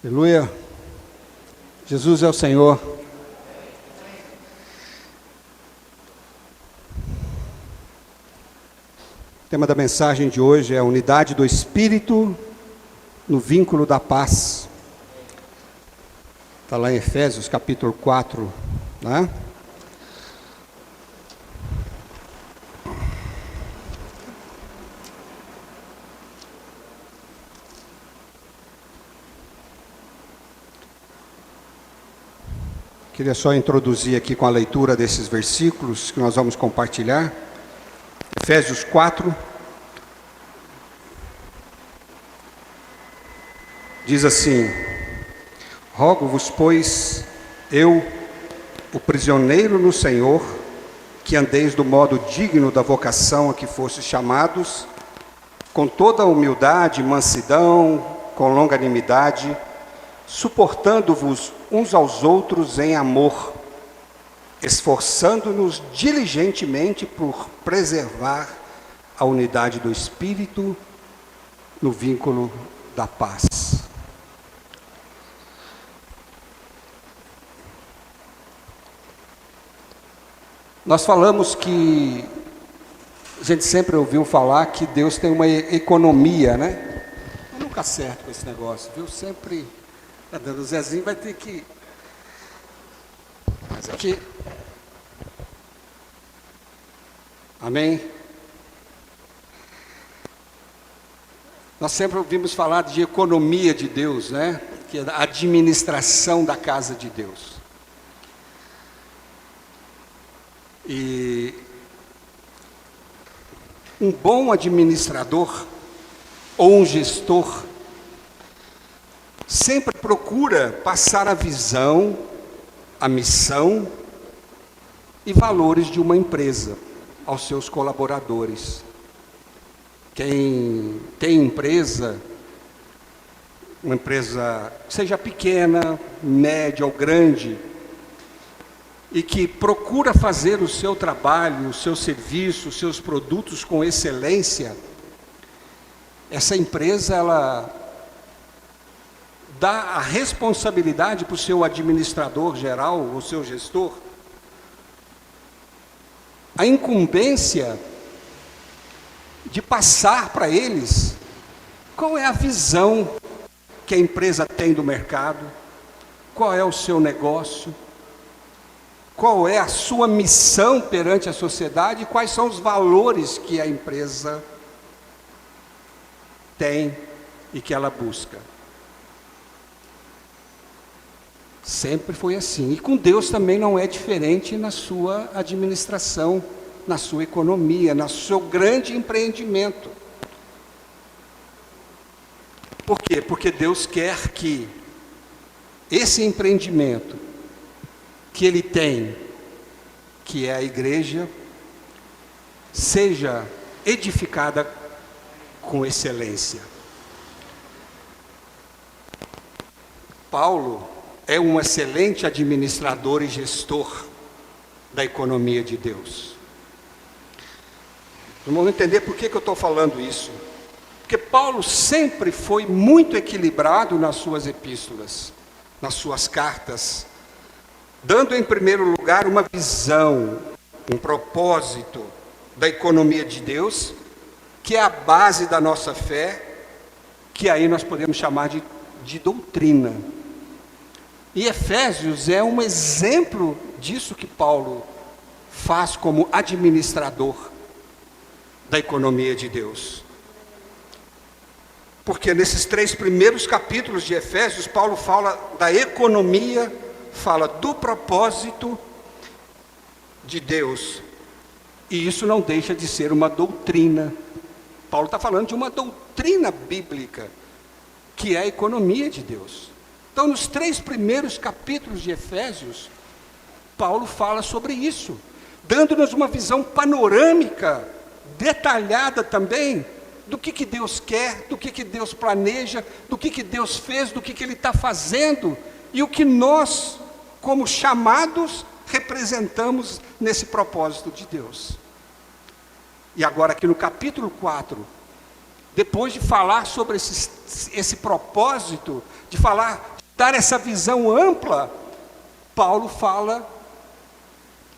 Aleluia. Jesus é o Senhor. O tema da mensagem de hoje é a unidade do Espírito no vínculo da paz. Está lá em Efésios capítulo 4, né? Queria só introduzir aqui com a leitura desses versículos que nós vamos compartilhar. Efésios 4. Diz assim: Rogo-vos, pois, eu, o prisioneiro no Senhor, que andeis do modo digno da vocação a que fostes chamados, com toda a humildade, mansidão, com longanimidade, suportando-vos uns aos outros em amor, esforçando-nos diligentemente por preservar a unidade do Espírito no vínculo da paz. Nós falamos que a gente sempre ouviu falar que Deus tem uma economia, né? Eu nunca acerto com esse negócio, viu? Sempre tá dando. O Zezinho vai ter que... Mas aqui... Amém? Nós sempre ouvimos falar de economia de Deus, né? Que é a administração da casa de Deus. E um bom administrador ou um gestor sempre procura passar a visão, a missão e valores de uma empresa aos seus colaboradores. Quem tem empresa, uma empresa seja pequena, média ou grande, e que procura fazer o seu trabalho, o seu serviço, os seus produtos com excelência, essa empresa, ela dá a responsabilidade para o seu administrador geral, o seu gestor, a incumbência de passar para eles qual é a visão que a empresa tem do mercado, qual é o seu negócio, qual é a sua missão perante a sociedade e quais são os valores que a empresa tem e que ela busca. Sempre foi assim. E com Deus também não é diferente na sua administração, na sua economia, no seu grande empreendimento. Por quê? Porque Deus quer que esse empreendimento que Ele tem, que é a igreja, seja edificada com excelência. Paulo é um excelente administrador e gestor da economia de Deus. Vamos entender por que eu estou falando isso. Porque Paulo sempre foi muito equilibrado nas suas epístolas, nas suas cartas, dando em primeiro lugar uma visão, um propósito da economia de Deus, que é a base da nossa fé, que aí nós podemos chamar de doutrina. E Efésios é um exemplo disso que Paulo faz como administrador da economia de Deus. Porque nesses 3 primeiros capítulos de Efésios, Paulo fala da economia, fala do propósito de Deus. E isso não deixa de ser uma doutrina. Paulo está falando de uma doutrina bíblica, que é a economia de Deus. Então, nos 3 primeiros capítulos de Efésios, Paulo fala sobre isso, dando-nos uma visão panorâmica, detalhada também, do que Deus quer, do que Deus planeja, do que Deus fez, do que Ele está fazendo, e o que nós, como chamados, representamos nesse propósito de Deus. E agora aqui no capítulo 4, depois de falar sobre esse propósito, de dar essa visão ampla, Paulo fala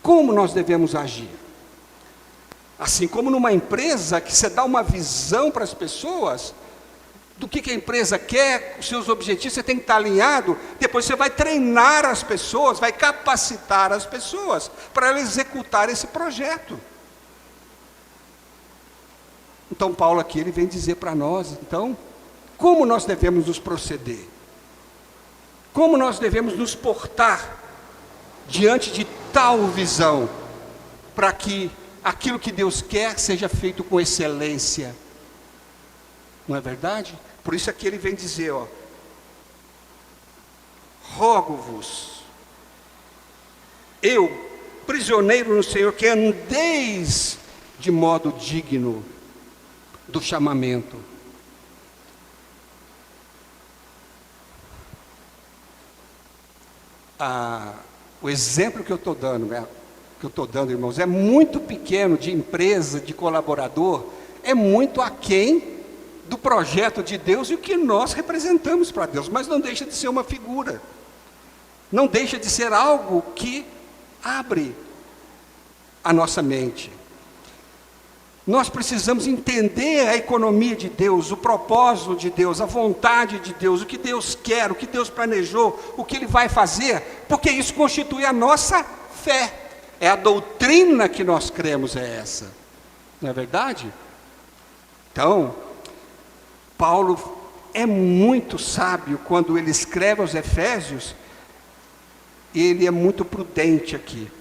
como nós devemos agir. Assim como numa empresa, que você dá uma visão para as pessoas, do que a empresa quer, os seus objetivos, você tem que estar alinhado, depois você vai treinar as pessoas, vai capacitar as pessoas, para elas executar esse projeto. Então Paulo aqui, ele vem dizer para nós, então, como nós devemos nos proceder, como nós devemos nos portar, diante de tal visão, para que aquilo que Deus quer seja feito com excelência. Não é verdade? Por isso aqui ele vem dizer, rogo-vos, eu, prisioneiro no Senhor, que andeis de modo digno do chamamento. O exemplo que eu estou dando, irmãos, é muito pequeno, de empresa, de colaborador, é muito aquém do projeto de Deus e o que nós representamos para Deus, mas não deixa de ser uma figura, não deixa de ser algo que abre a nossa mente. Nós precisamos entender a economia de Deus, o propósito de Deus, a vontade de Deus, o que Deus quer, o que Deus planejou, o que Ele vai fazer, porque isso constitui a nossa fé. É a doutrina que nós cremos, é essa. Não é verdade? Então, Paulo é muito sábio quando ele escreve aos Efésios, ele é muito prudente aqui.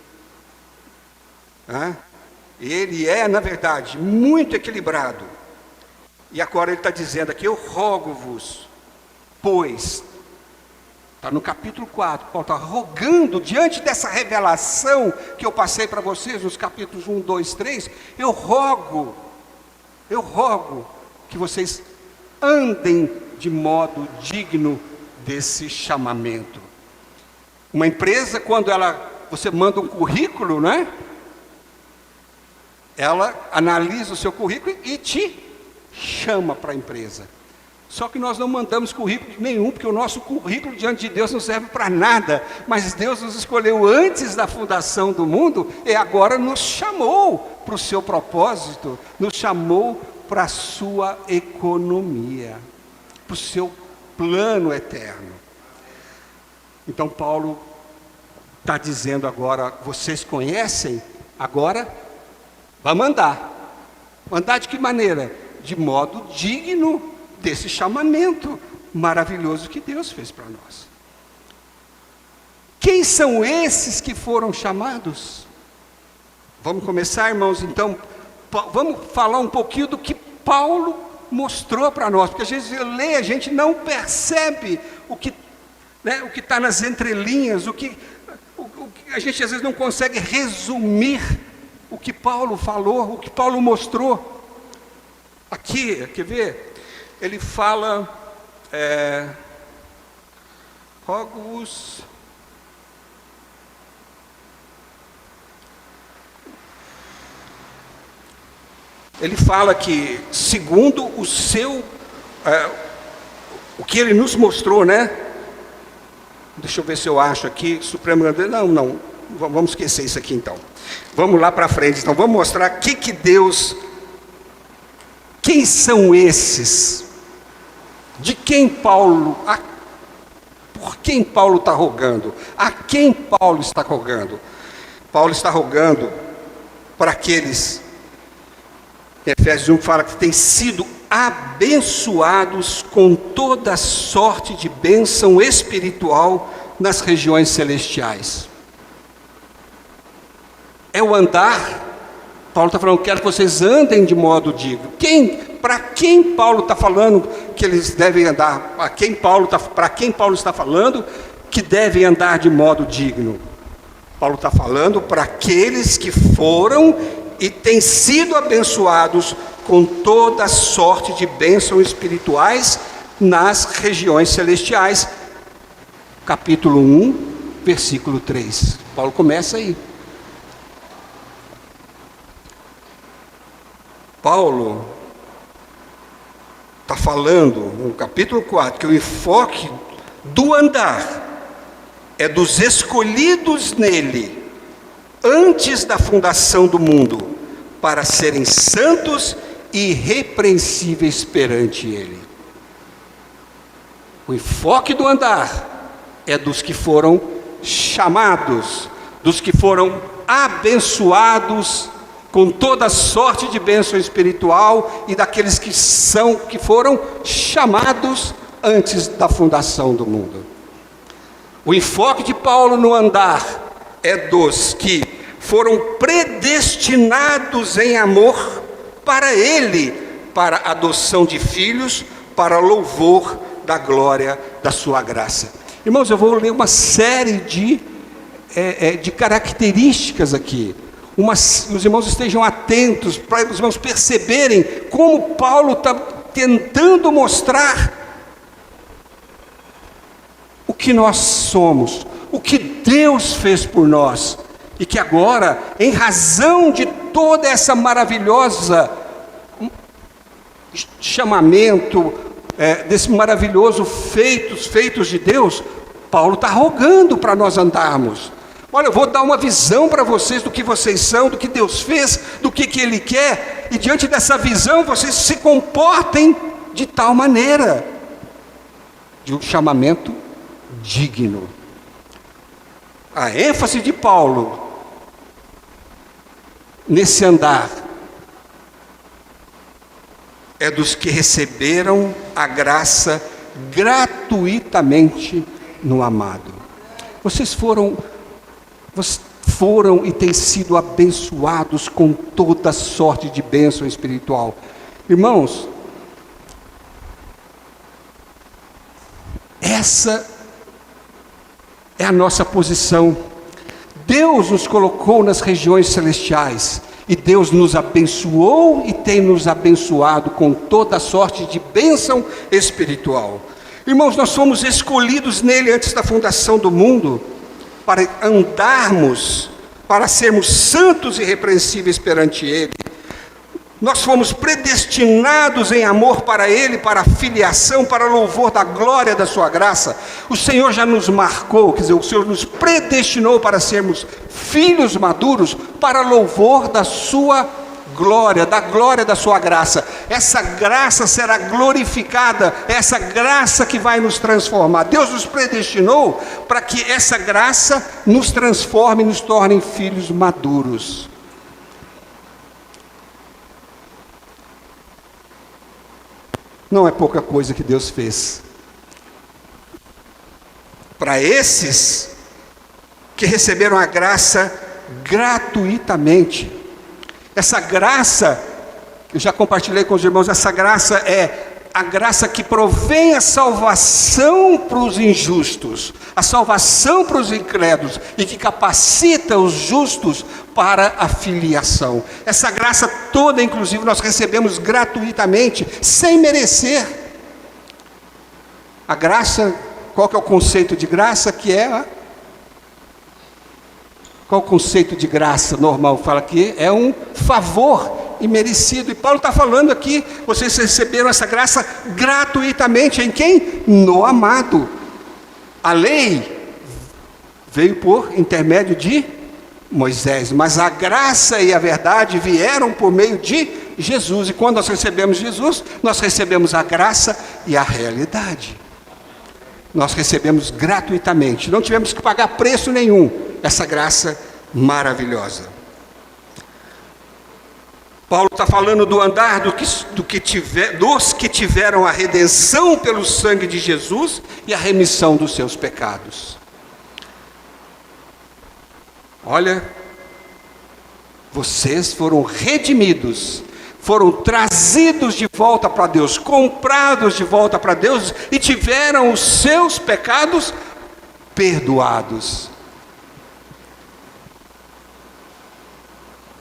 Ele é, na verdade, muito equilibrado. E agora ele está dizendo aqui, eu rogo-vos, pois, está no capítulo 4, Paulo está rogando, diante dessa revelação que eu passei para vocês, nos capítulos 1, 2, 3, eu rogo que vocês andem de modo digno desse chamamento. Uma empresa, quando você manda um currículo, né? Ela analisa o seu currículo e te chama para a empresa. Só que nós não mandamos currículo nenhum, porque o nosso currículo diante de Deus não serve para nada. Mas Deus nos escolheu antes da fundação do mundo e agora nos chamou para o seu propósito, nos chamou para a sua economia, para o seu plano eterno. Então Paulo está dizendo agora, vocês conhecem, agora vamos andar. Andar de que maneira? De modo digno desse chamamento maravilhoso que Deus fez para nós. Quem são esses que foram chamados? Vamos começar, irmãos, então, vamos falar um pouquinho do que Paulo mostrou para nós, porque às vezes lê, a gente não percebe o que está nas entrelinhas, o que a gente às vezes não consegue resumir o que Paulo falou, o que Paulo mostrou. Aqui, quer ver? Ele fala, rogo-vos, ele fala que, segundo o seu, o que ele nos mostrou, né? Deixa eu ver se eu acho aqui, Supremo Grande, não, vamos esquecer isso aqui então. Vamos lá para frente, então, vamos mostrar que Deus, quem são esses? De quem Paulo, por quem Paulo está rogando? A quem Paulo está rogando? Paulo está rogando para aqueles, Efésios 1 fala que têm sido abençoados com toda sorte de bênção espiritual nas regiões celestiais. É o andar. Paulo está falando, quero que vocês andem de modo digno. Para quem Paulo está falando que eles devem andar? Para quem Paulo está falando que devem andar de modo digno? Paulo está falando para aqueles que foram e têm sido abençoados com toda sorte de bênçãos espirituais nas regiões celestiais. Capítulo 1, versículo 3. Paulo começa aí. Paulo está falando no capítulo 4 que o enfoque do andar é dos escolhidos nele, antes da fundação do mundo, para serem santos e irrepreensíveis perante ele. O enfoque do andar é dos que foram chamados, dos que foram abençoados com toda sorte de bênção espiritual e daqueles que foram chamados antes da fundação do mundo. O enfoque de Paulo no andar é dos que foram predestinados em amor para ele, para a adoção de filhos, para louvor da glória da sua graça. Irmãos, eu vou ler uma série de características aqui. Os irmãos estejam atentos para os irmãos perceberem como Paulo está tentando mostrar o que nós somos, o que Deus fez por nós, e que agora, em razão de toda essa maravilhosa chamamento, desse maravilhoso feitos de Deus, Paulo está rogando para nós andarmos. Olha, eu vou dar uma visão para vocês do que vocês são, do que Deus fez, do que Ele quer, e diante dessa visão vocês se comportem de tal maneira, de um chamamento digno. A ênfase de Paulo nesse andar é dos que receberam a graça gratuitamente no amado. Vocês foram e têm sido abençoados com toda sorte de bênção espiritual. Irmãos, essa é a nossa posição. Deus nos colocou nas regiões celestiais, e Deus nos abençoou e tem nos abençoado com toda sorte de bênção espiritual. Irmãos, nós fomos escolhidos nele antes da fundação do mundo, para andarmos, para sermos santos e irrepreensíveis perante ele. Nós fomos predestinados em amor para ele, para a filiação, para louvor da glória da sua graça. O Senhor já nos marcou, quer dizer, o Senhor nos predestinou para sermos filhos maduros, para louvor da sua glória, da glória da sua graça. Essa graça será glorificada, essa graça que vai nos transformar. Deus nos predestinou para que essa graça nos transforme e nos torne filhos maduros. Não é pouca coisa que Deus fez. Para esses que receberam a graça gratuitamente. Essa graça, eu já compartilhei com os irmãos, essa graça é a graça que provém a salvação para os injustos, a salvação para os incrédulos, e que capacita os justos para a filiação. Essa graça toda, inclusive, nós recebemos gratuitamente, sem merecer. A graça, qual que é o conceito de graça? Qual o conceito de graça normal? Fala que é um favor imerecido. E Paulo está falando aqui, vocês receberam essa graça gratuitamente. Em quem? No amado. A lei veio por intermédio de Moisés, mas a graça e a verdade vieram por meio de Jesus. E quando nós recebemos Jesus, nós recebemos a graça e a realidade. Nós recebemos gratuitamente, não tivemos que pagar preço nenhum, essa graça maravilhosa. Paulo está falando do andar dos que tiveram a redenção pelo sangue de Jesus e a remissão dos seus pecados. Olha, vocês foram redimidos, foram trazidos de volta para Deus, comprados de volta para Deus, e tiveram os seus pecados perdoados.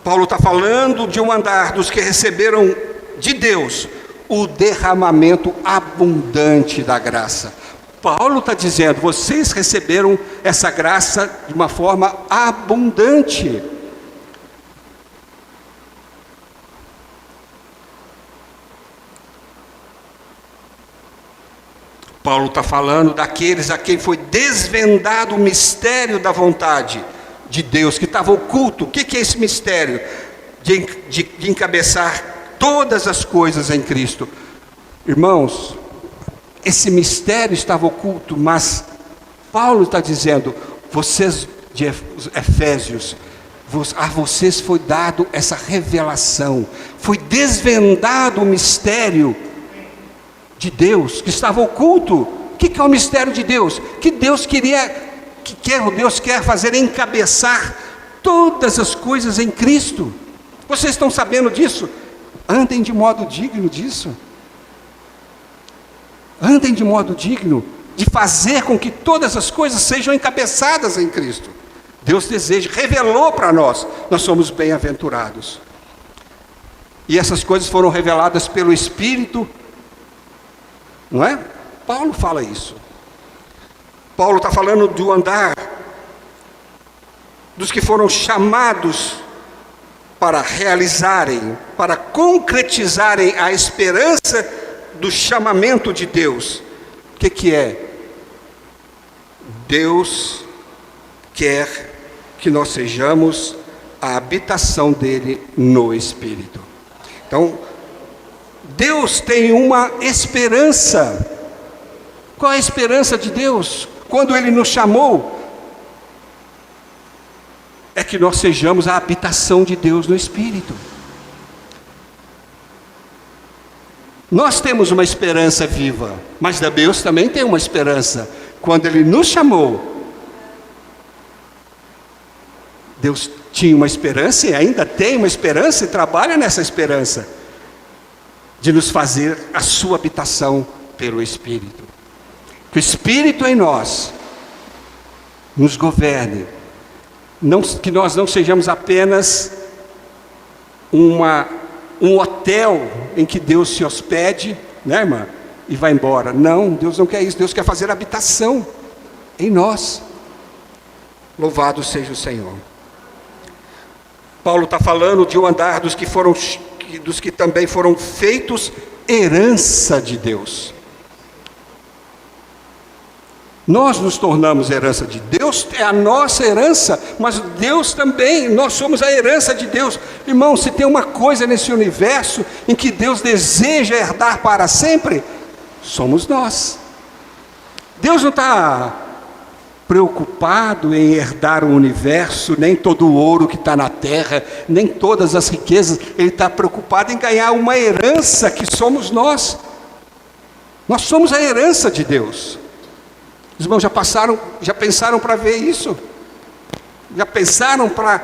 Paulo está falando de um andar dos que receberam de Deus o derramamento abundante da graça. Paulo está dizendo, vocês receberam essa graça de uma forma abundante. Paulo está falando daqueles a quem foi desvendado o mistério da vontade de Deus, que estava oculto. O que é esse mistério? De encabeçar todas as coisas em Cristo. Irmãos, esse mistério estava oculto, mas Paulo está dizendo, vocês de Efésios, a vocês foi dado essa revelação, foi desvendado o mistério de Deus, que estava oculto. O que é o mistério de Deus? Que Deus Deus quer fazer encabeçar todas as coisas em Cristo. Vocês estão sabendo disso? Andem de modo digno disso. Andem de modo digno de fazer com que todas as coisas sejam encabeçadas em Cristo. Deus deseja, revelou para nós, nós somos bem-aventurados. E essas coisas foram reveladas pelo Espírito, não é? Paulo fala isso. Paulo está falando do andar dos que foram chamados para realizarem, para concretizarem a esperança do chamamento de Deus. O que é? Deus quer que nós sejamos a habitação dele no Espírito. Então, Deus tem uma esperança. Qual é a esperança de Deus? Quando Ele nos chamou, é que nós sejamos a habitação de Deus no Espírito. Nós temos uma esperança viva, mas Deus também tem uma esperança. Quando Ele nos chamou, Deus tinha uma esperança e ainda tem uma esperança e trabalha nessa esperança de nos fazer a sua habitação pelo Espírito. Que o Espírito em nós nos governe, que nós não sejamos apenas um hotel em que Deus se hospede, né, irmã? E vai embora. Não, Deus não quer isso. Deus quer fazer habitação em nós. Louvado seja o Senhor. Paulo está falando de um andar dos que também foram feitos herança de Deus. Nós nos tornamos herança de Deus, é a nossa herança, mas Deus também, nós somos a herança de Deus. Irmão, se tem uma coisa nesse universo em que Deus deseja herdar para sempre, somos nós. Deus não está preocupado em herdar o universo, nem todo o ouro que está na terra, nem todas as riquezas. Ele está preocupado em ganhar uma herança que somos nós. Nós somos a herança de Deus. Os irmãos já pensaram para ver isso? Já pensaram para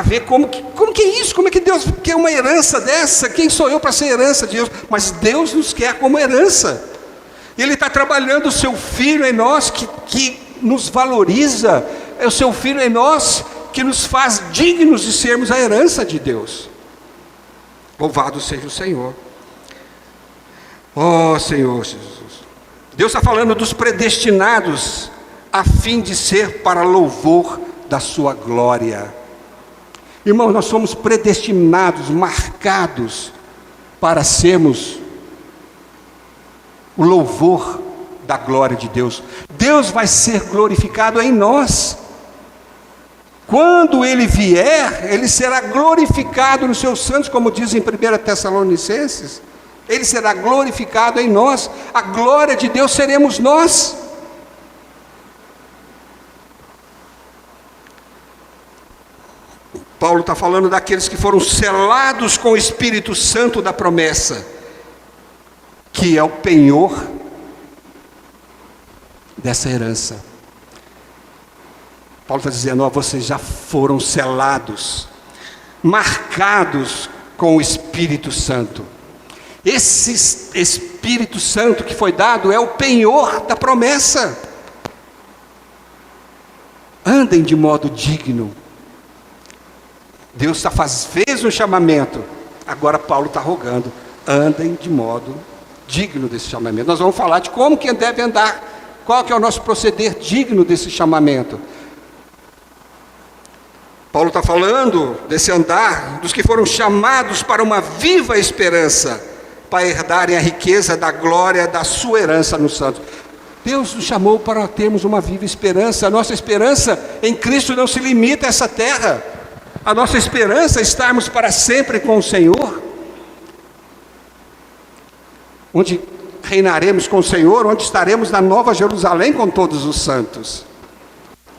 ver como que é isso? Como é que Deus quer uma herança dessa? Quem sou eu para ser herança de Deus? Mas Deus nos quer como herança. Ele está trabalhando o seu Filho em nós, que nos valoriza. É o seu Filho em nós que nos faz dignos de sermos a herança de Deus. Louvado seja o Senhor. Oh Senhor Jesus. Deus está falando dos predestinados a fim de ser para louvor da sua glória. Irmãos, nós somos predestinados, marcados para sermos o louvor da glória de Deus. Deus vai ser glorificado em nós. Quando Ele vier, Ele será glorificado nos seus santos, como diz em 1 Tessalonicenses. Ele será glorificado em nós. A glória de Deus seremos nós. Paulo está falando daqueles que foram selados com o Espírito Santo da promessa, que é o penhor dessa herança. Paulo está dizendo, vocês já foram selados, marcados com o Espírito Santo. Esse Espírito Santo que foi dado é o penhor da promessa. Andem de modo digno. Deus fez um chamamento, agora Paulo está rogando, andem de modo digno desse chamamento. Nós vamos falar de como que deve andar, qual que é o nosso proceder digno desse chamamento. Paulo está falando desse andar dos que foram chamados para uma viva esperança, para herdarem a riqueza da glória da sua herança nos santos. Deus nos chamou para termos uma viva esperança. A nossa esperança em Cristo não se limita a essa terra. A nossa esperança é estarmos para sempre com o Senhor, onde reinaremos com o Senhor, onde estaremos na Nova Jerusalém com todos os santos.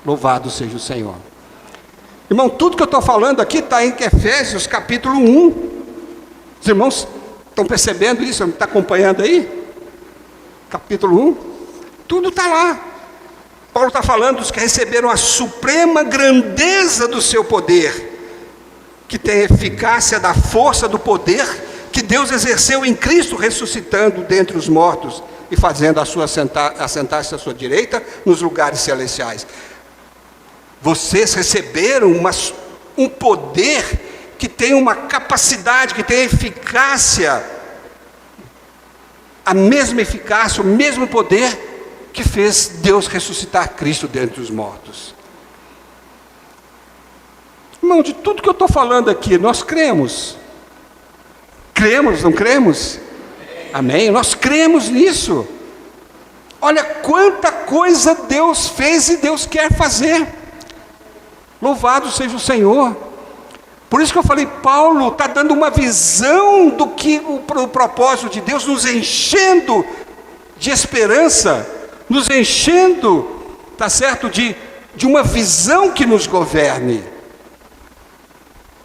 Louvado seja o Senhor. Irmão, tudo que eu estou falando aqui está em Efésios capítulo 1. Os irmãos estão percebendo isso? Está acompanhando aí? Capítulo 1. Tudo está lá. Paulo está falando dos que receberam a suprema grandeza do seu poder, que tem eficácia da força do poder que Deus exerceu em Cristo, ressuscitando dentre os mortos e fazendo assentar-se à sua direita nos lugares celestiais. Vocês receberam um poder que tem uma capacidade, que tem eficácia, a mesma eficácia, o mesmo poder que fez Deus ressuscitar Cristo dentre os mortos. Irmão, de tudo que eu estou falando aqui, nós cremos. Cremos, não cremos? Amém? Nós cremos nisso. Olha quanta coisa Deus fez e Deus quer fazer. Louvado seja o Senhor. Por isso que eu falei, Paulo está dando uma visão do que o propósito de Deus, nos enchendo de esperança, nos enchendo, tá certo, de uma visão que nos governe.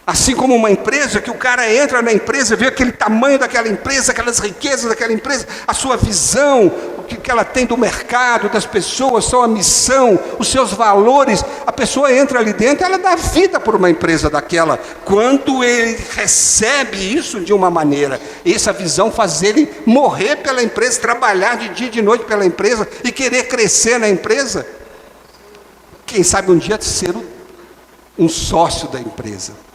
Assim como uma empresa, que o cara entra na empresa, vê aquele tamanho daquela empresa, aquelas riquezas daquela empresa, a sua visão, o que ela tem do mercado, das pessoas, sua missão, os seus valores. A pessoa entra ali dentro, ela dá vida por uma empresa daquela. Quando ele recebe isso de uma maneira, essa visão faz ele morrer pela empresa, trabalhar de dia e de noite pela empresa e querer crescer na empresa. Quem sabe um dia ser um sócio da empresa.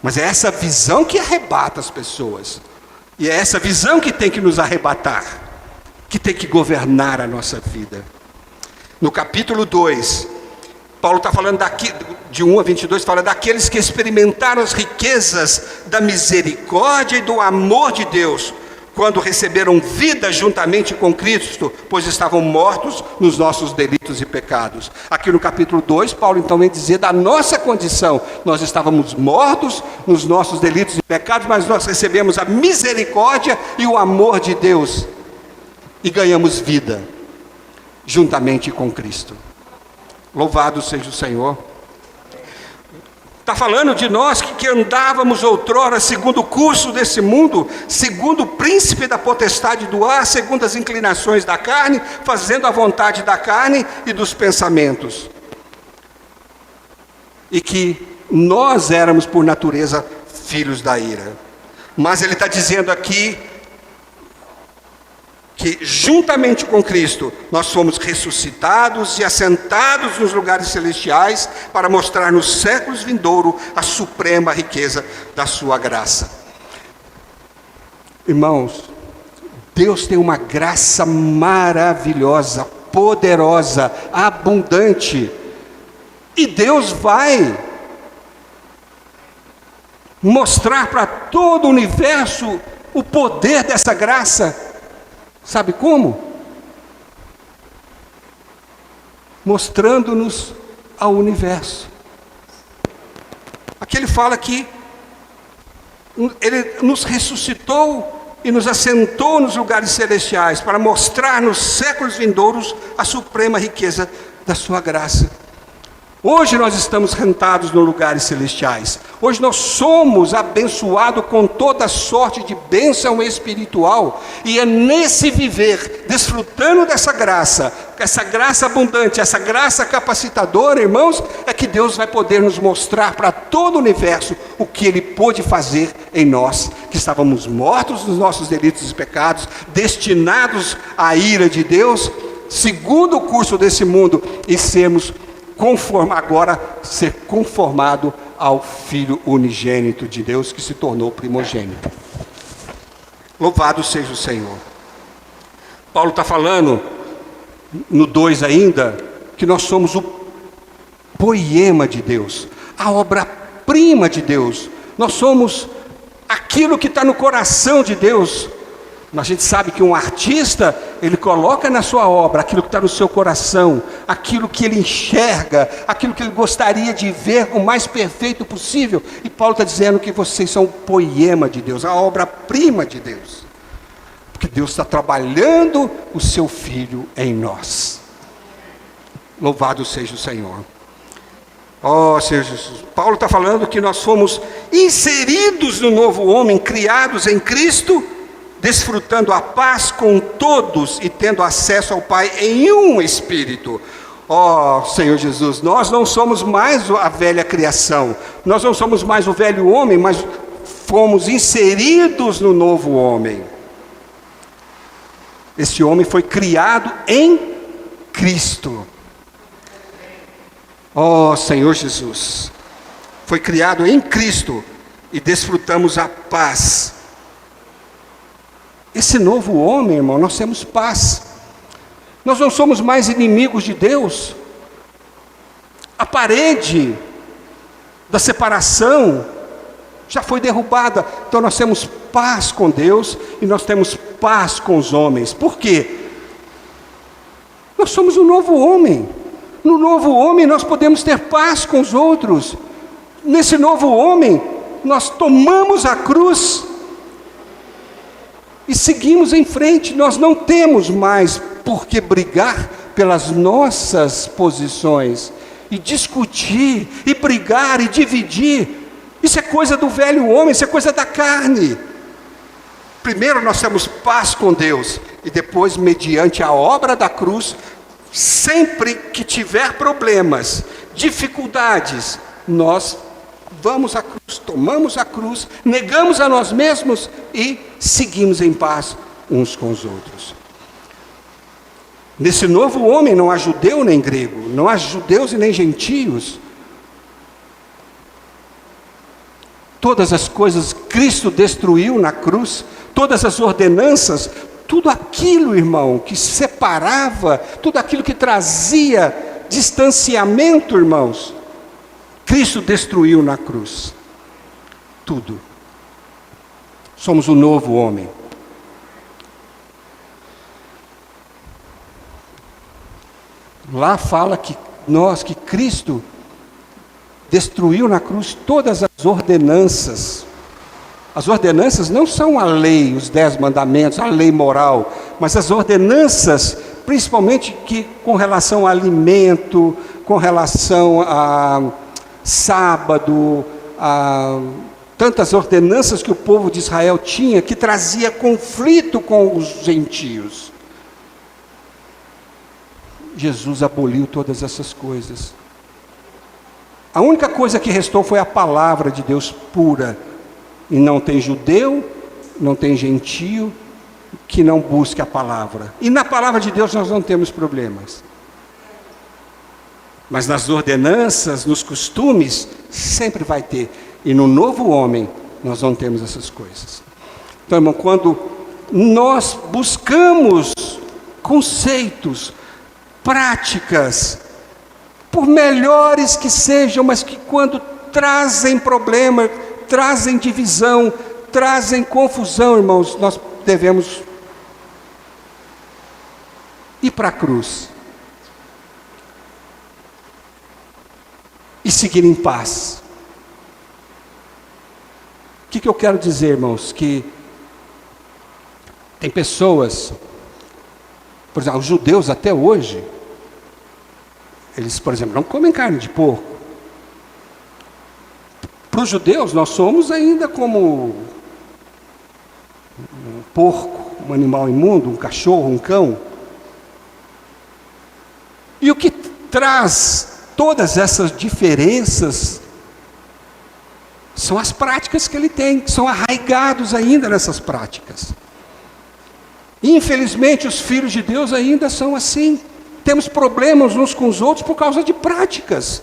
Mas é essa visão que arrebata as pessoas. E é essa visão que tem que nos arrebatar, que tem que governar a nossa vida. No capítulo 2, Paulo está falando de 1 a 22, fala daqueles que experimentaram as riquezas da misericórdia e do amor de Deus, quando receberam vida juntamente com Cristo, pois estavam mortos nos nossos delitos e pecados. Aqui no capítulo 2, Paulo então vem dizer da nossa condição. Nós estávamos mortos nos nossos delitos e pecados, mas nós recebemos a misericórdia e o amor de Deus e ganhamos vida juntamente com Cristo. Louvado seja o Senhor. Está falando de nós que andávamos outrora segundo o curso desse mundo, segundo o príncipe da potestade do ar, segundo as inclinações da carne, fazendo a vontade da carne e dos pensamentos. E que nós éramos por natureza filhos da ira. Mas ele está dizendo aqui que juntamente com Cristo nós fomos ressuscitados e assentados nos lugares celestiais para mostrar nos séculos vindouros a suprema riqueza da sua graça. Irmãos, Deus tem uma graça maravilhosa, poderosa, abundante, e Deus vai mostrar para todo o universo o poder dessa graça. Sabe como? Mostrando-nos ao universo. Aqui ele fala que ele nos ressuscitou e nos assentou nos lugares celestiais para mostrar nos séculos vindouros a suprema riqueza da sua graça. Hoje nós estamos sentados nos lugares celestiais. Hoje nós somos abençoados com toda sorte de bênção espiritual. E é nesse viver, desfrutando dessa graça abundante, essa graça capacitadora, irmãos, é que Deus vai poder nos mostrar para todo o universo o que Ele pôde fazer em nós, que estávamos mortos nos nossos delitos e pecados, destinados à ira de Deus, segundo o curso desse mundo, e sermos agora ser conformado ao Filho unigênito de Deus, que se tornou primogênito. Louvado seja o Senhor. Paulo está falando no 2 ainda, que nós somos o poema de Deus, a obra-prima de Deus. Nós somos aquilo que está no coração de Deus. A gente sabe que um artista, ele coloca na sua obra aquilo que está no seu coração, aquilo que ele enxerga, aquilo que ele gostaria de ver o mais perfeito possível. E Paulo está dizendo que vocês são o poema de Deus, a obra-prima de Deus. Porque Deus está trabalhando o seu Filho em nós. Louvado seja o Senhor. Oh, Senhor Jesus. Paulo está falando que nós fomos inseridos no novo homem, criados em Cristo, desfrutando a paz com todos e tendo acesso ao Pai em um Espírito. Ó Senhor Jesus, nós não somos mais a velha criação, nós não somos mais o velho homem, mas fomos inseridos no novo homem. Esse homem foi criado em Cristo. Ó Senhor Jesus, foi criado em Cristo e desfrutamos a paz. Esse novo homem, irmão, nós temos paz. Nós não somos mais inimigos de Deus. A parede da separação já foi derrubada. Então nós temos paz com Deus e nós temos paz com os homens. Por quê? Nós somos um novo homem. No novo homem nós podemos ter paz com os outros. Nesse novo homem nós tomamos a cruz e seguimos em frente. Nós não temos mais por que brigar pelas nossas posições, e discutir, e brigar, e dividir. Isso é coisa do velho homem, isso é coisa da carne. Primeiro nós temos paz com Deus, e depois, mediante a obra da cruz, sempre que tiver problemas, dificuldades, nós vamos à cruz, tomamos a cruz, negamos a nós mesmos e seguimos em paz uns com os outros. Nesse novo homem não há judeu nem grego, não há judeus e nem gentios. Todas as coisas Cristo destruiu na cruz, todas as ordenanças, tudo aquilo, irmão, que separava, tudo aquilo que trazia distanciamento, irmãos, Cristo destruiu na cruz. Tudo. Somos o novo homem. Lá fala que Cristo destruiu na cruz todas as ordenanças. As ordenanças não são a lei, os 10 mandamentos, a lei moral, mas as ordenanças, principalmente que com relação a alimento, com relação a sábado, a tantas ordenanças que o povo de Israel tinha, que trazia conflito com os gentios. Jesus aboliu todas essas coisas. A única coisa que restou foi a palavra de Deus pura. E não tem judeu, não tem gentio que não busque a palavra. E na palavra de Deus nós não temos problemas. Mas nas ordenanças, nos costumes, sempre vai ter. E no novo homem, nós não temos essas coisas. Então, irmão, quando nós buscamos conceitos, práticas, por melhores que sejam, mas que quando trazem problema, trazem divisão, trazem confusão, irmãos, nós devemos ir para a cruz e seguir em paz. O que eu quero dizer, irmãos? Que tem pessoas, por exemplo, os judeus até hoje, eles, por exemplo, não comem carne de porco. Para os judeus, nós somos ainda como um porco, um animal imundo, um cachorro, um cão. E o que traz todas essas diferenças são as práticas que ele tem, que são arraigados ainda nessas práticas. Infelizmente, os filhos de Deus ainda são assim. Temos problemas uns com os outros por causa de práticas.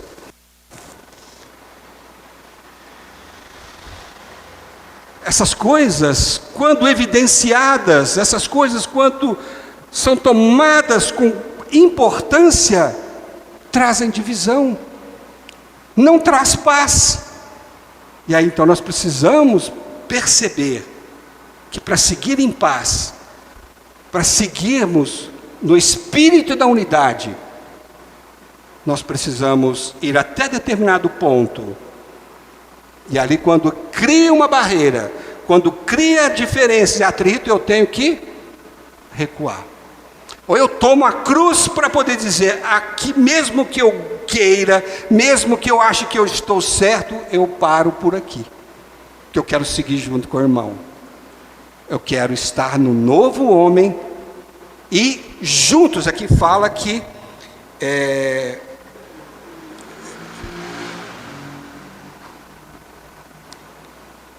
Essas coisas, quando evidenciadas, essas coisas, quando são tomadas com importância, trazem divisão, não traz paz. E aí então nós precisamos perceber que para seguir em paz, para seguirmos no espírito da unidade, nós precisamos ir até determinado ponto. E ali, quando cria uma barreira, quando cria diferença e atrito, eu tenho que recuar. Ou eu tomo a cruz para poder dizer, aqui mesmo que eu queira, mesmo que eu ache que eu estou certo, eu paro por aqui. Que eu quero seguir junto com o irmão. Eu quero estar no novo homem. E juntos, aqui fala que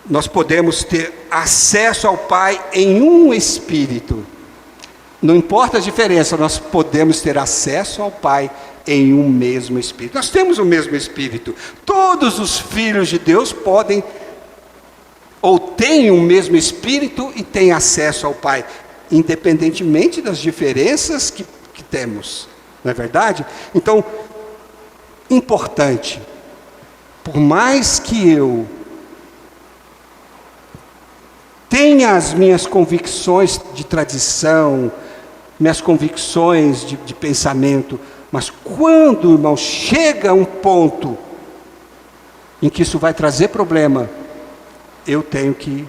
nós podemos ter acesso ao Pai em um Espírito. Não importa a diferença, nós podemos ter acesso ao Pai em um mesmo Espírito. Nós temos o mesmo Espírito. Todos os filhos de Deus podem, ou têm o mesmo Espírito e têm acesso ao Pai, independentemente das diferenças que temos. Não é verdade? Então, importante, por mais que eu tenha as minhas convicções de tradição, minhas convicções de pensamento, mas quando, irmão, chega um ponto em que isso vai trazer problema, eu tenho que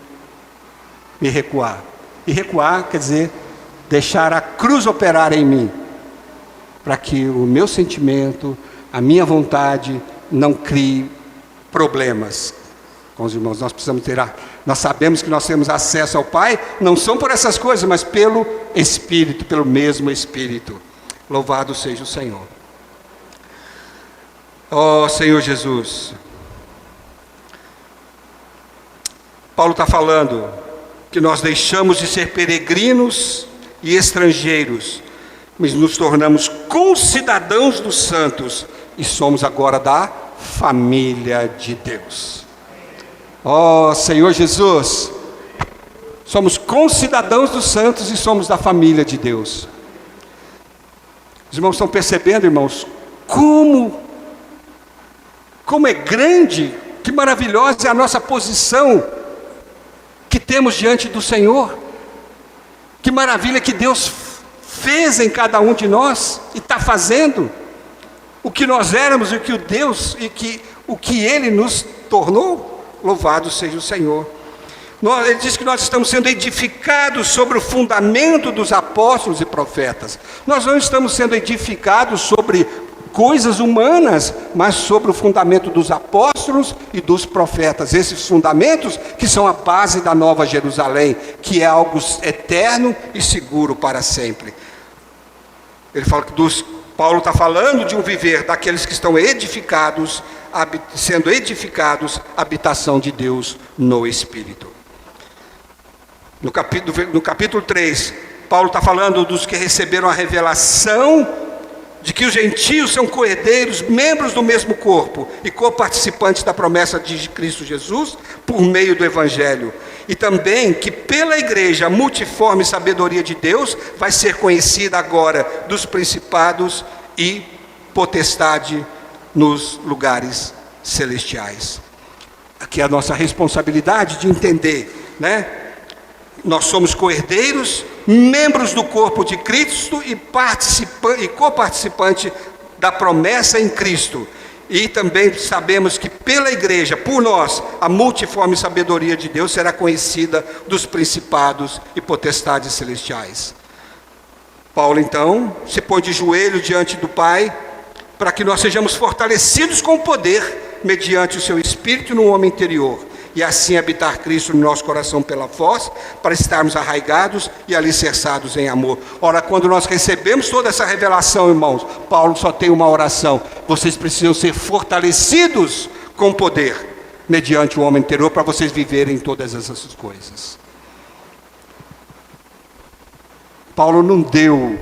me recuar. E recuar quer dizer deixar a cruz operar em mim, para que o meu sentimento, a minha vontade não crie problemas com os irmãos. Nós sabemos que nós temos acesso ao Pai, não são por essas coisas, mas pelo Espírito, pelo mesmo Espírito. Louvado seja o Senhor. Ó Senhor Jesus. Paulo está falando que nós deixamos de ser peregrinos e estrangeiros, mas nos tornamos concidadãos dos santos e somos agora da família de Deus. Ó Senhor Jesus, somos concidadãos dos santos e somos da família de Deus. Os irmãos estão percebendo, irmãos, como é grande, que maravilhosa é a nossa posição que temos diante do Senhor. Que maravilha que Deus fez em cada um de nós e está fazendo. O que nós éramos e o que Ele nos tornou. Louvado seja o Senhor. Ele diz que nós estamos sendo edificados sobre o fundamento dos apóstolos e profetas. Nós não estamos sendo edificados sobre coisas humanas, mas sobre o fundamento dos apóstolos e dos profetas. Esses fundamentos que são a base da Nova Jerusalém, que é algo eterno e seguro para sempre. Ele fala que Paulo está falando de um viver daqueles que estão edificados, sendo edificados, habitação de Deus no Espírito. No capítulo 3, Paulo está falando dos que receberam a revelação de que os gentios são co-herdeiros, membros do mesmo corpo e co-participantes da promessa de Cristo Jesus por meio do Evangelho. E também que pela igreja a multiforme sabedoria de Deus vai ser conhecida agora dos principados e potestade nos lugares celestiais. Aqui é a nossa responsabilidade de entender, né? Nós somos co-herdeiros, membros do corpo de Cristo e co-participante da promessa em Cristo. E também sabemos que pela igreja, por nós, a multiforme sabedoria de Deus será conhecida dos principados e potestades celestiais. Paulo então se põe de joelho diante do Pai, para que nós sejamos fortalecidos com o poder, mediante o seu Espírito no homem interior, e assim habitar Cristo no nosso coração pela voz, para estarmos arraigados e alicerçados em amor. Ora, quando nós recebemos toda essa revelação, irmãos, Paulo só tem uma oração: vocês precisam ser fortalecidos com poder, mediante o homem interior, para vocês viverem todas essas coisas. Paulo não deu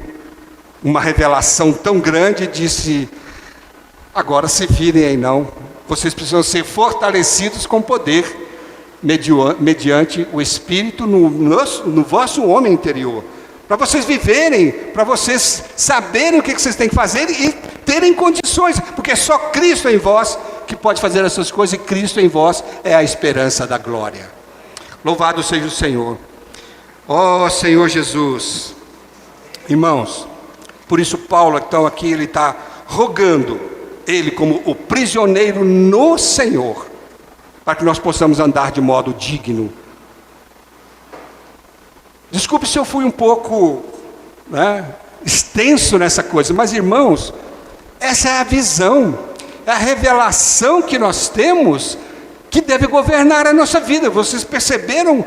uma revelação tão grande e disse: agora se virem aí, não. Vocês precisam ser fortalecidos com poder, mediante o Espírito no vosso homem interior. Para vocês viverem, para vocês saberem o que vocês têm que fazer e terem condições, porque é só Cristo em vós que pode fazer essas coisas, e Cristo em vós é a esperança da glória. Louvado seja o Senhor. Ó Senhor Jesus. Irmãos, por isso Paulo, então, aqui ele está rogando, ele como o prisioneiro no Senhor, para que nós possamos andar de modo digno. Desculpe se eu fui um pouco, extenso nessa coisa, mas irmãos, essa é a visão, é a revelação que nós temos, que deve governar a nossa vida. Vocês perceberam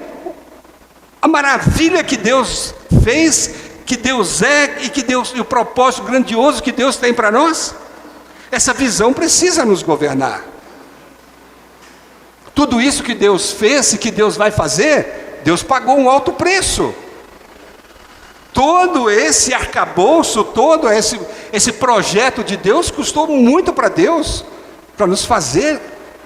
a maravilha que Deus fez, que Deus é, e o propósito grandioso que Deus tem para nós? Essa visão precisa nos governar. Tudo isso que Deus fez e que Deus vai fazer, Deus pagou um alto preço. Todo esse arcabouço, todo esse projeto de Deus custou muito para Deus, para nos fazer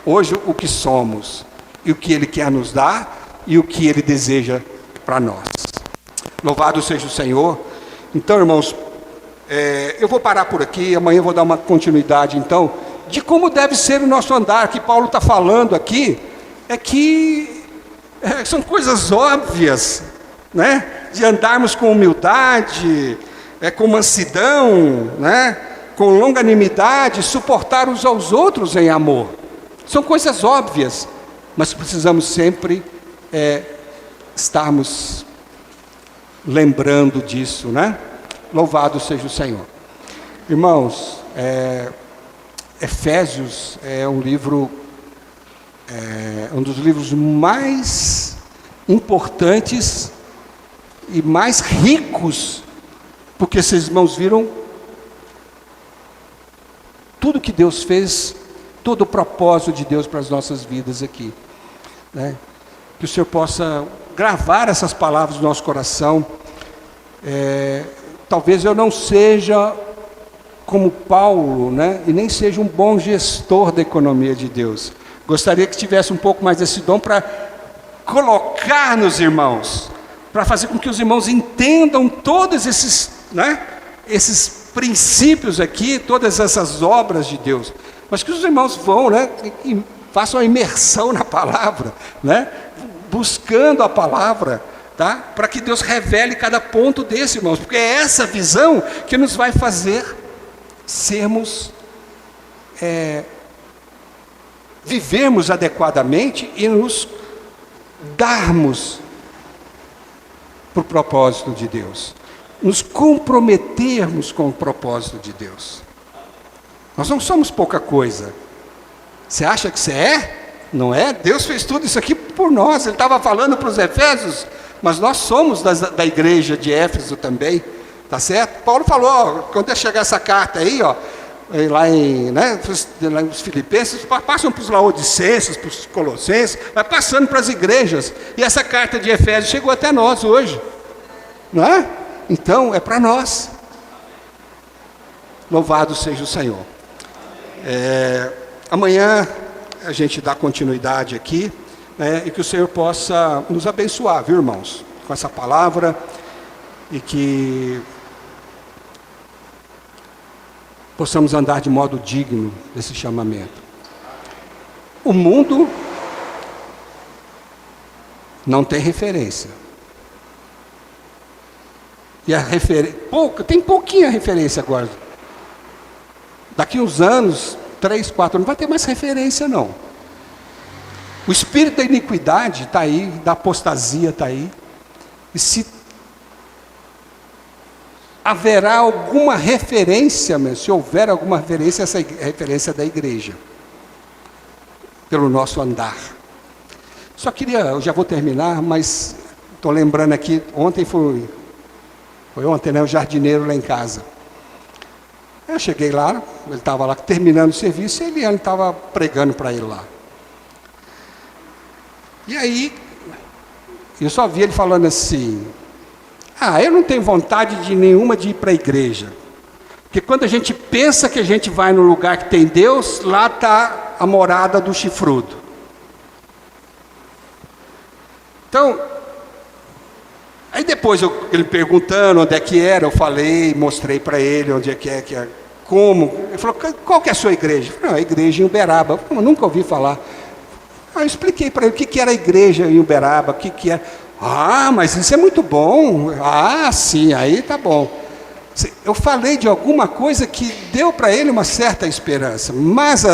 hoje o que somos, e o que Ele quer nos dar, e o que Ele deseja para nós. Louvado seja o Senhor. Então, irmãos, eu vou parar por aqui, amanhã eu vou dar uma continuidade, então, de como deve ser o nosso andar, que Paulo está falando aqui, é que são coisas óbvias, de andarmos com humildade, com mansidão, com longanimidade, suportar uns aos outros em amor. São coisas óbvias, mas precisamos sempre estarmos lembrando disso, Louvado seja o Senhor. Irmãos, Efésios é um livro, um dos livros mais importantes e mais ricos, porque esses irmãos viram tudo que Deus fez, todo o propósito de Deus para as nossas vidas aqui, que o Senhor possa gravar essas palavras no nosso coração. Talvez eu não seja como Paulo, e nem seja um bom gestor da economia de Deus. Gostaria que tivesse um pouco mais desse dom para colocar nos irmãos, para fazer com que os irmãos entendam todos esses, esses princípios aqui, todas essas obras de Deus, mas que os irmãos vão, e façam a imersão na palavra, buscando a palavra, para que Deus revele cada ponto desse, irmãos, porque é essa visão que nos vai fazer sermos, vivermos adequadamente e nos darmos para o propósito de Deus, nos comprometermos com o propósito de Deus. Nós não somos pouca coisa. Você acha que você é? Não é? Deus fez tudo isso aqui por nós. Ele estava falando para os Efésios, mas nós somos da igreja de Éfeso também, tá certo? Paulo falou, quando chegar essa carta aí, lá em, lá os filipenses, passam para os laodicenses, para os colossenses, vai passando para as igrejas, e essa carta de Efésios chegou até nós hoje, não é? Então, é para nós. Louvado seja o Senhor. Amanhã a gente dá continuidade aqui, e que o Senhor possa nos abençoar, viu, irmãos, com essa palavra, e que possamos andar de modo digno desse chamamento. O mundo não tem referência. E tem pouquinha referência agora. Daqui uns anos, 3, 4, não vai ter mais referência, não. O espírito da iniquidade está aí, da apostasia está aí. E se haverá alguma referência, se houver alguma referência, essa referência da igreja, pelo nosso andar. Eu já vou terminar, mas estou lembrando aqui, ontem foi ontem, o jardineiro lá em casa. Eu cheguei lá, ele estava lá terminando o serviço, e ele estava pregando para ele lá. E aí, eu só vi ele falando assim, eu não tenho vontade nenhuma de ir para a igreja. Porque quando a gente pensa que a gente vai no lugar que tem Deus, lá está a morada do chifrudo. Então, aí depois ele perguntando onde é que era, eu falei, mostrei para ele onde é que é, como. Ele falou, qual que é a sua igreja? Eu falei, a igreja em Uberaba. Eu nunca ouvi falar. Aí eu expliquei para ele o que era a igreja em Uberaba, o que era. Ah, mas isso é muito bom. Ah, sim, aí tá bom. Eu falei de alguma coisa que deu para ele uma certa esperança, mas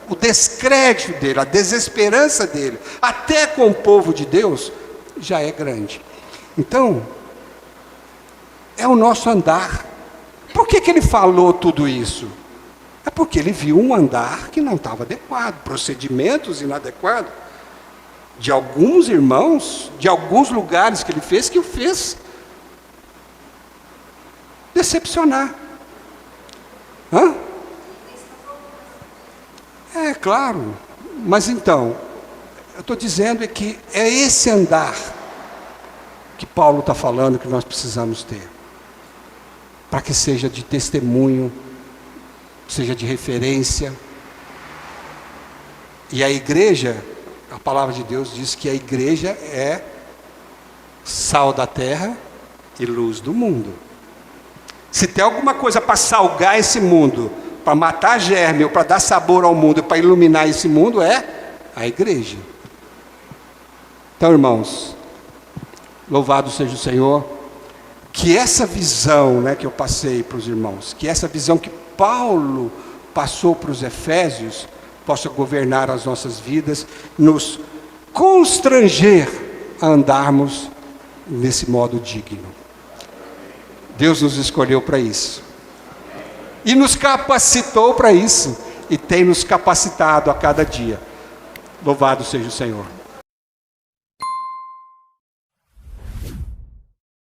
o descrédito dele, a desesperança dele, até com o povo de Deus, já é grande. Então, é o nosso andar. Por que ele falou tudo isso? É porque ele viu um andar que não estava adequado, procedimentos inadequados, de alguns irmãos, de alguns lugares que ele fez, que o fez decepcionar. Hã? É claro, mas então, eu estou dizendo que é esse andar que Paulo está falando que nós precisamos ter, para que seja de testemunho, seja de referência. E a igreja, a palavra de Deus diz que a igreja é sal da terra e luz do mundo. Se tem alguma coisa para salgar esse mundo, para matar germe, ou para dar sabor ao mundo, para iluminar esse mundo, é a igreja. Então, irmãos, louvado seja o Senhor, que essa visão, que eu passei para os irmãos, que essa visão que Paulo passou para os Efésios, possa governar as nossas vidas, nos constranger a andarmos nesse modo digno. Deus nos escolheu para isso. E nos capacitou para isso. E tem nos capacitado a cada dia. Louvado seja o Senhor.